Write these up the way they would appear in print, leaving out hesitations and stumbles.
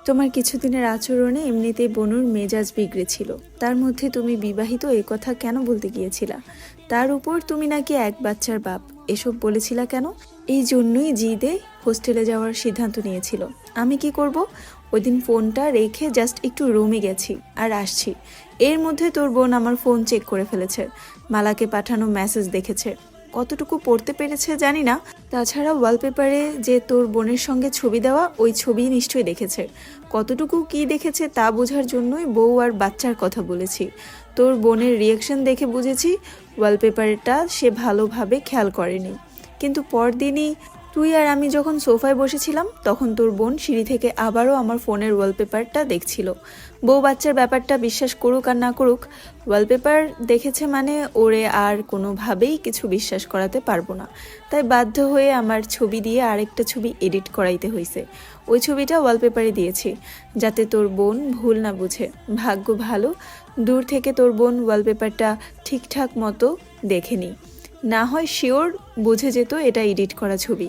তোমার কিছুদিনের আচরণে এমনিতেই বনুর মেজাজ বিগড়েছিল, তার মধ্যে তুমি বিবাহিত এই কথা কেন বলতে গিয়েছিলা? তার উপর তুমি নাকি এক বাচ্চার বাপ, এসব বলেছিলা কেন? এই জন্যই জিদে হোস্টেলে যাওয়ার সিদ্ধান্ত নিয়েছিল। আমি কি করব? ওই দিন ফোনটা রেখে জাস্ট একটু রুমে গেছি আর আসছি, এর মধ্যে তোর বোন আমার ফোন চেক করে ফেলেছে, মালাকে পাঠানো মেসেজ দেখেছে। কতটুকু পড়তে পেরেছে জানি না, তাছাড়া ওয়ালপেপারে যে তোর বোনের সঙ্গে ছবি দেওয়া, ওই ছবি নিশ্চয়ই দেখেছে। কতটুকু কি দেখেছে তা বোঝার জন্যই বউ আর বাচ্চার কথা বলেছি। তোর বোনের রিয়াকশন দেখে বুঝেছি ওয়ালপেপারটা সে ভালোভাবে খেয়াল করেনি। কিন্তু পরদিনই তুই আর আমি যখন সোফায় বসেছিলাম, তখন তোর বোন সিঁড়ি থেকে আবারও আমার ফোনের ওয়ালপেপারটা দেখছিল। বউ বাচ্চার ব্যাপারটা বিশ্বাস করুক আর না করুক, ওয়ালপেপার দেখেছে মানে ওরে আর কোনোভাবেই কিছু বিশ্বাস করাতে পারবো না। তাই বাধ্য হয়ে আমার ছবি দিয়ে আরেকটা ছবি এডিট করাইতে হয়েছে। ওই ছবিটা ওয়ালপেপারে দিয়েছি যাতে তোর বোন ভুল না বুঝে। ভাগ্য ভালো, দূর থেকে তোর বোন ওয়ালপেপারটা ঠিকঠাক মতো দেখেনি, না হয় শিওর বুঝে যেত এটা এডিট করা ছবি।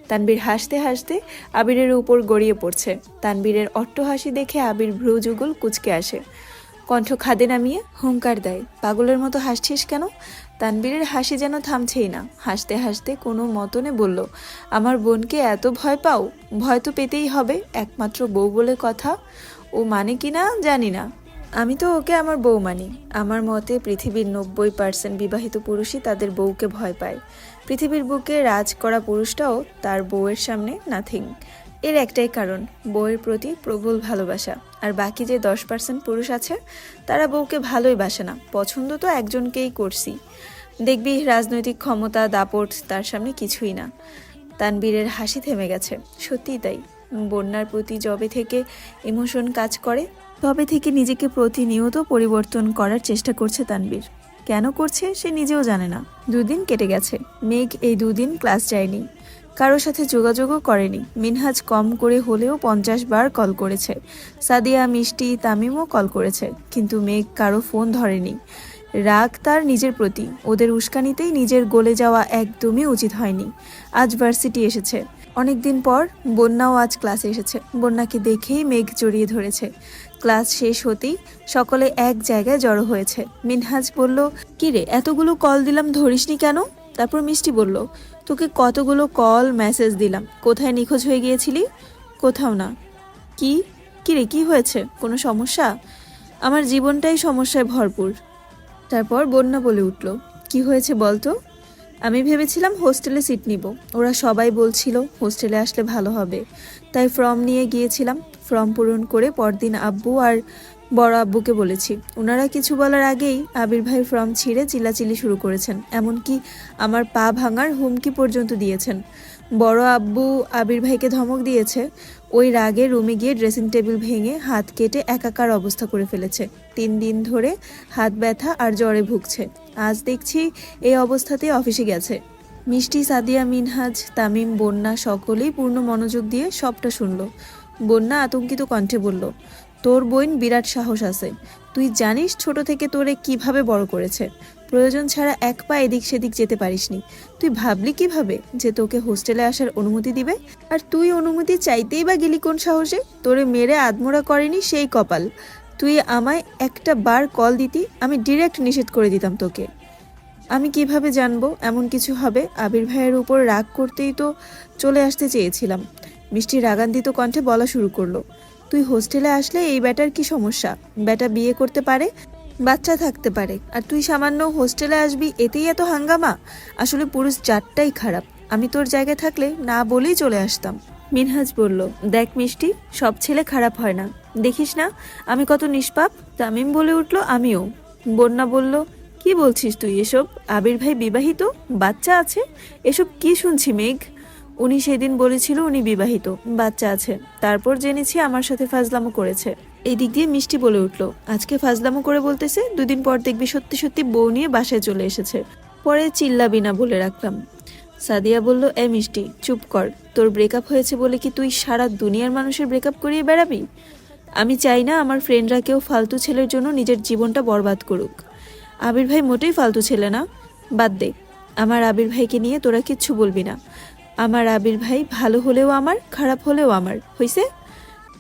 তানবীর হাসতে হাসতে আবিরের উপর গড়িয়ে পড়ছে। তানবীরের অট্টহাসি দেখে আবির ভ্রু যুগল কুঁচকে আসে, কণ্ঠ খাদে নামিয়ে হুঙ্কার দেয়, পাগলের মতো হাসছিস কেন? তানবীরের হাসি যেন থামছেই না। হাসতে হাসতে কোনো মতনে বলল, আমার বোনকে এত ভয় পাও? ভয় তো পেতেই হবে, একমাত্র বউ বলে কথা। ও মানে কি না জানি না, আমি তো ওকে আমার বউ মানি। আমার মতে পৃথিবীর 90% বিবাহিত পুরুষই তাদের বউকে ভয় পায়। পৃথিবীর বুকে রাজ করা পুরুষটাও তার বউয়ের সামনে নাথিং। এর একটাই কারণ, বউয়ের প্রতি প্রবল ভালোবাসা। আর বাকি যে 10% পুরুষ আছে, তারা বউকে ভালোই বাসে না, পছন্দ তো একজনকেই করছি। দেখবি রাজনৈতিক ক্ষমতা দাপট তার সামনে কিছুই না। তানবীরের হাসি থেমে গেছে। সত্যিই তাই, বন্যার প্রতি যবে থেকে ইমোশন কাজ করে, তবে থেকে নিজেকে প্রতিনিয়ত পরিবর্তন করার চেষ্টা করছে তানবীর। কেন করছে সে নিজেও জানে না। দুদিন কেটে গেছে। মেঘ এই দুদিন ক্লাস যায়নি, কারোর সাথে যোগাযোগও করেনি। মিনহাজ কম করে হলেও 50 বার কল করেছে। সাদিয়া, মিষ্টি, তামিমও কল করেছে, কিন্তু মেঘ কারো ফোন ধরেনি। রাগ তার নিজের প্রতি, ওদের উস্কানিতেই নিজের গলে যাওয়া একদমই উচিত হয়নি। আজ ভার্সিটি এসেছে অনেকদিন পর, বন্যাও আজ ক্লাসে এসেছে। বন্যাকে দেখেই মেঘ জড়িয়ে ধরেছে। ক্লাস শেষ হতেই সকলে এক জায়গায় জড়ো হয়েছে। মিনহাজ বলল, কিরে এতগুলো কল দিলাম ধরিসনি কেন? তারপর মিষ্টি বলল, তোকে কতগুলো কল মেসেজ দিলাম, কোথায় নিখোঁজ হয়ে গিয়েছিলি? কোথাও না। কি? কিরে কি হয়েছে, কোনো সমস্যা? আমার জীবনটাই সমস্যায় ভরপুর। তারপর বন্যা বলে উঠল, কি হয়েছে বলতো? আমি ভেবেছিলাম হোস্টেলে সিট নিব, ওরা সবাই বলছিল হোস্টেলে আসলে ভালো হবে, তাই ফর্ম নিয়ে গিয়েছিলাম। ফর্ম পূরণ করে পরদিন আব্বু আর বড় আব্বুকে বলেছি। ওনারা কিছু বলার আগেই আবির ভাই ফর্ম ছিঁড়ে চিল্লাচিল্লি শুরু করেছেন, এমনকি আমার পা ভাঙার হুমকি পর্যন্ত দিয়েছেন। বড় আব্বু আবির ভাইকে ধমক দিয়েছে। ওই রাগে রুমে গিয়ে ড্রেসিং টেবিল ভেঙে হাত কেটে একাকার অবস্থা করে ফেলেছে। 3 দিন ধরে হাত ব্যথা আর জ্বরে ভুগছে। আজ দেখছি এই অবস্থাতেই অফিসে গেছে। মিষ্টি, সাদিয়া, মিনহাজ, তামিম, বন্যা সকলেই পূর্ণ মনোযোগ দিয়ে সবটা শুনল। বন্যা আতঙ্কিত কণ্ঠে বলল, তোর বোন বিরাট সাহস আছে। তুই জানিস ছোট থেকে তোরে কিভাবে বড় করেছে। প্রয়োজন ছাড়া এক পা এদিক সেদিক যেতে পারিসনি। তুই ভাবলি কিভাবে যে তোকে হোস্টেলে আসার অনুমতি দিবে? আর তুই অনুমতি চাইতেই বা গেলি কোন সাহসে? তোরে মেরে আদমোড়া করেনি সেই কপাল। তুই আমায় একটা বার কল দিতি, আমি ডিরেক্ট নিষেধ করে দিতাম তোকে। আমি কিভাবে জানবো এমন কিছু হবে? আবির ভাইয়ের উপর রাগ করতেই তো চলে আসতে চেয়েছিলাম। মিষ্টি রাগান্বিত কণ্ঠে বলা শুরু করলো, তুই হোস্টেলে আসলে এই ব্যাটার কি সমস্যা? ব্যাটা বিয়ে করতে পারে, বাচ্চা থাকতে পারে, আর তুই সামান্য হোস্টেলে আসবি, এতেই এত হাঙ্গামা? আসলে পুরুষ জাতটাই খারাপ। আমি তোর জায়গায় থাকলে না বলেই চলে আসতাম। মিনহাজ বলল, দেখ মিষ্টি, সব ছেলে খারাপ হয় না, দেখিস না আমি কত নিষ্পাপ। তামিম বলে উঠল, আমিও। বন্যা বলল, কি বলছিস তুই এসব? আবির ভাই বিবাহিত, বাচ্চা আছে? এসব কি শুনছি মেঘ? উনি সেদিন বলেছিল উনি বিবাহিত, বাচ্চা আছে। তারপর জেনেছি আমার সাথে ফাজলামো করেছে। এই দিক দিয়ে মিষ্টি বলে উঠল, আজকে ফাজলামো করে বলতেছে, 2 দিন পর দেখবি সত্যি সত্যি বউ নিয়ে বাসায় চলে এসেছে। পরে চিল্লাবি না বলে রাখলাম। সাদিয়া বলল, এ মিষ্টি চুপ কর। তোর ব্রেকআপ হয়েছে বলে কি তুই সারা দুনিয়ার মানুষের ব্রেকআপ করিয়ে বেড়াবি? আমি চাই না আমার ফ্রেন্ডরা কেউ ফালতু ছেলের জন্য নিজের জীবনটা বরবাদ করুক। আবির ভাই মোটেই ফালতু ছেলে না। বাদ দে, আমার আবির ভাইকে নিয়ে তোরা কিচ্ছু বলবি না। আমার আবির ভাই ভালো হলেও আমার, খারাপ হলেও আমার, হইছে?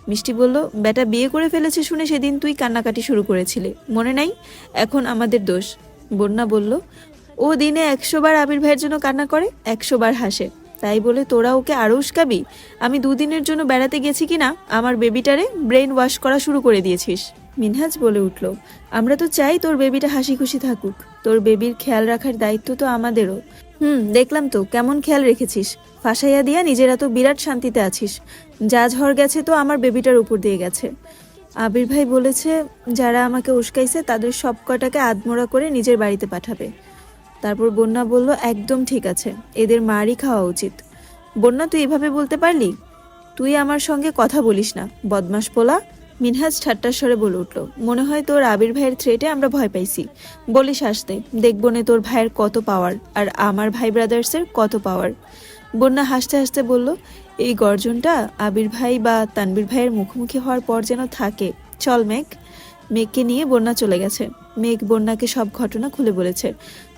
মিষ্টি বলল, বেটা বিয়ে করে ফেলেছে শুনে সেদিন তুই কান্নাকাটি শুরু করেছিলি, মনে নাই? এখন আমাদের দোষ। বন্যা বলল, ও দিনে 100 বার আবির ভাইয়ের জন্য কান্না করে, 100 বার হাসে, তাই বলে তোরা ওকে আরো উস্কাবি? আমি 2 দিনের জন্য বেড়াতে গেছি কিনা আমার বেবিটারে ব্রেন ওয়াশ করা শুরু করে দিয়েছিস। মিনহাজ বলে উঠল, আমরা তো চাই তোর বেবিটা হাসি খুশি থাকুক, তোর বেবির খেয়াল রাখার দায়িত্ব তো আমাদেরও। দেখলাম তো কেমন খেয়াল রেখেছিস, ফাঁসাইয়া দিয়া নিজেরা তো বিরাট শান্তিতে আছিস। যা ঝড় গেছে তো আমার বেবিটার উপর দিয়ে গেছে। আবির ভাই বলেছে যারা আমাকে উস্কাইছে তাদের সব কটাকে আদমোড়া করে নিজের বাড়িতে পাঠাবে। তারপর বন্যা বলল, একদম ঠিক আছে, এদের মারই খাওয়া উচিত। বন্যা, তুই এভাবে বলতে পারলি? তুই আমার সঙ্গে কথা বলিস না, বদমাস পোলা। মিনহাজ ঠাট্টার স্বরে বলে উঠল, মনে হয় তোর আবির ভাইয়ের থ্রেটে আমরা ভয় পাইছি। বলিস আসতে, দেখবো নে তোর ভাইয়ের কত পাওয়ার আর আমার ভাই ব্রাদার্সের কত পাওয়ার। বন্যা হাসতে হাসতে বলল, এই গর্জনটা আবির ভাই বা তানবীর ভাইয়ের মুখোমুখি হওয়ার পর যেন থাকে। চল মেঘ। মেঘকে নিয়ে বন্যা চলে গেছে। মেঘ বন্যাকে সব ঘটনা খুলে বলেছে।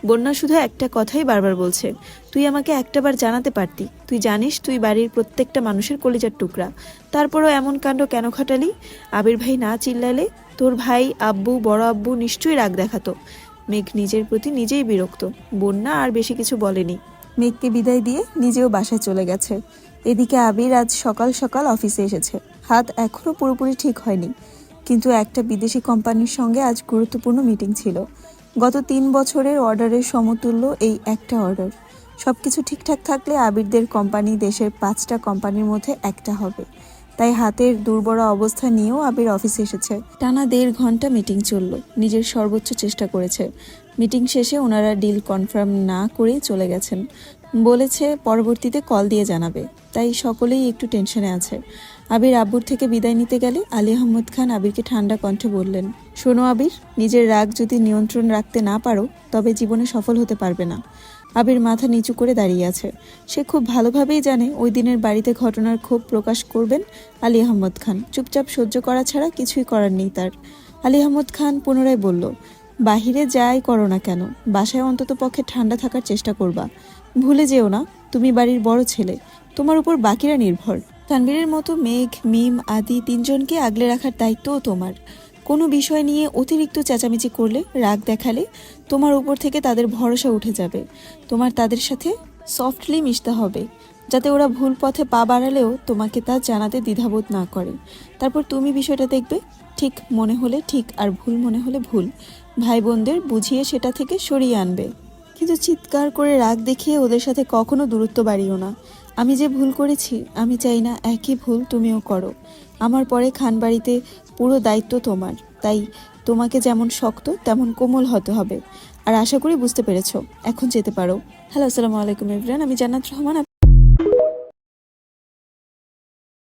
বন্যা শুধু একটা কথাই বারবার বলছে, তুই আমাকে একটাবার জানাতে পারতি। তুই জানিস তুই বাড়ির প্রত্যেকটা মানুষের কলিজার টুকরা, তারপরও এমন কাণ্ড কেন ঘটালি? আবির ভাই না চিল্লালে তোর ভাই, আব্বু, বড় আব্বু নিশ্চয়ই রাগ দেখাতো। মেঘ নিজের প্রতি নিজেই বিরক্ত। বন্যা আর বেশি কিছু বলেনি। মেঘকে বিদায় দিয়ে নিজেও বাসায় চলে গেছে। এদিকে আবির আজ সকাল সকাল অফিসে এসেছে। হাত এখনো পুরোপুরি ঠিক হয়নি, কিন্তু একটা বিদেশি কোম্পানির সঙ্গে আজ গুরুত্বপূর্ণ মিটিং ছিল। গত 3 বছরের অর্ডারের সমতুল্য এই একটা অর্ডার। সবকিছু ঠিকঠাক থাকলে আবিরদের কোম্পানি দেশের 5টা কোম্পানির মধ্যে একটা হবে। তাই হাতের দুর্বল অবস্থা নিয়েও আবির অফিসে এসেছে। টানা 1.5 ঘন্টা মিটিং চলল। নিজের সর্বোচ্চ চেষ্টা করেছে। মিটিং শেষে ওনারা ডিল কনফার্ম না করেই চলে গেছেন। বলেছে পরবর্তীতে কল দিয়ে জানাবে, তাই সকলেই একটু টেনশনে আছে। আবির আব্বুর থেকে বিদায় নিতে গেলে আলী আহমদ খান আবিরকে ঠান্ডা কণ্ঠে বললেন, শোনো আবির, নিজের রাগ যদি নিয়ন্ত্রণ রাখতে না পারো তবে জীবনে সফল হতে পারবে না। আবির মাথা নিচু করে দাঁড়িয়ে আছে। সে খুব ভালোভাবেই জানে ওই দিনের বাড়িতে ঘটনার ক্ষোভ প্রকাশ করবেন আলী আহমদ খান। চুপচাপ সহ্য করা ছাড়া কিছুই করার নেই তার। আলী আহমদ খান পুনরায় বলল, বাহিরে যাই করো না কেন, বাসায় অন্তত পক্ষে ঠান্ডা থাকার চেষ্টা করবা। ভুলে যেও না তুমি বাড়ির বড় ছেলে, তোমার উপর বাকিরা নির্ভর। তানবীরের মতো মেঘ, মিম, আদি 3 জনকে আগলে রাখার দায়িত্বও তোমার। কোনো বিষয় নিয়ে অতিরিক্ত চেঁচামেচি করলে, রাগ দেখালে তোমার উপর থেকে তাদের ভরসা উঠে যাবে। তোমার তাদের সাথে সফটলি মিশতে হবে, যাতে ওরা ভুল পথে পা বাড়ালেও তোমাকে তা জানাতে দ্বিধাবোধ না করে। তারপর তুমি বিষয়টা দেখবে, ঠিক মনে হলে ঠিক আর ভুল মনে হলে ভুল। ভাই বোনদের বুঝিয়ে সেটা থেকে সরিয়ে আনবে, কিন্তু চিৎকার করে রাগ দেখিয়ে ওদের সাথে কখনো দূরত্ব বাড়িও না। আমি যে ভুল করেছি, আমি চাই না একই ভুল তুমিও করো। আমার পরে খানবাড়িতে পুরো দায়িত্ব তোমার, তাই তোমাকে যেমন শক্ত তেমন কোমল হতে হবে। আর আশা করি বুঝতে পেরেছো, এখন যেতে পারো। হ্যালো, আসসালামু আলাইকুম এভরিওয়ান, আমি জান্নাত রহমান।